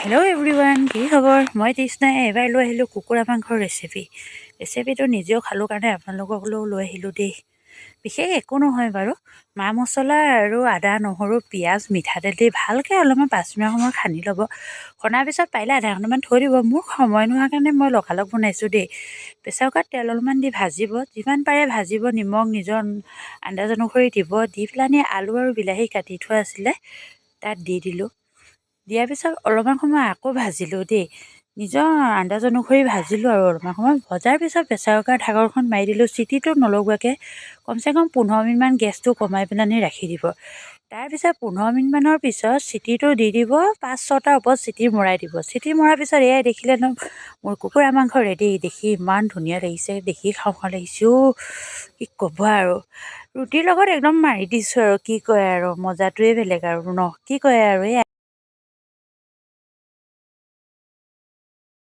Hello' everyone, কি খবৰ? মই তৃষ্ণাই এবাৰ লৈ আহিলোঁ কুকুৰা মাংসৰ ৰেচিপিটো নিজেও খালোঁ কাৰণে আপোনালোকলৈও লৈ আহিলোঁ দেই। বিশেষ একো নহয় বাৰু, মা মছলা আৰু আদা নহৰু পিঁয়াজ মিঠাতেল দি ভালকৈ অলপমান 5 মিনিট সময় সানি ল'ব। সনাৰ পিছত পাৰিলে আধা ঘণ্টামান থৈ দিব। মোৰ সময় নোহোৱাৰ কাৰণে মই লগালগ বনাইছোঁ দেই। প্ৰেছাৰ কুকাৰত তেল অলপমান দি ভাজিব, যিমান পাৰে ভাজিব, নিমখ নিজৰ আন্দাজ অনুসৰি দিব। দি পেলানি আলু আৰু বিলাহী কাটি থোৱা আছিলে তাত দি দিলোঁ। দিয়াৰ পিছত অলপমান সময় আকৌ ভাজিলোঁ দেই, নিজৰ আন্দাজ অনুসৰি ভাজিলোঁ আৰু অলপমান সময় ভজাৰ পিছত প্ৰেছাৰ কুকাৰ ঢাকনখন মাৰি দিলোঁ। চিটিটো নলগোৱাকৈ কমচে কম 15 মিনিটমান গেছটো কমাই পেলানি ৰাখি দিব। তাৰপিছত 15 মিনিটমানৰ পিছত চিটিটো দি দিব, 5-6টাৰ ওপৰত চিটি মৰাই দিব। চিটি মৰাৰ পিছত এয়াই দেখিলে ন, মোৰ কুকুৰা মাংস ৰেডি। দেখি ইমান ধুনীয়া লাগিছে, দেখি খাওঁ খাওঁ লাগিছে কি ক'ব আৰু। ৰুটিৰ লগত একদম মাৰি দিছোঁ আৰু কি কয় আৰু, মজাটোৱে বেলেগ আৰু ন, কি কয় আৰু এই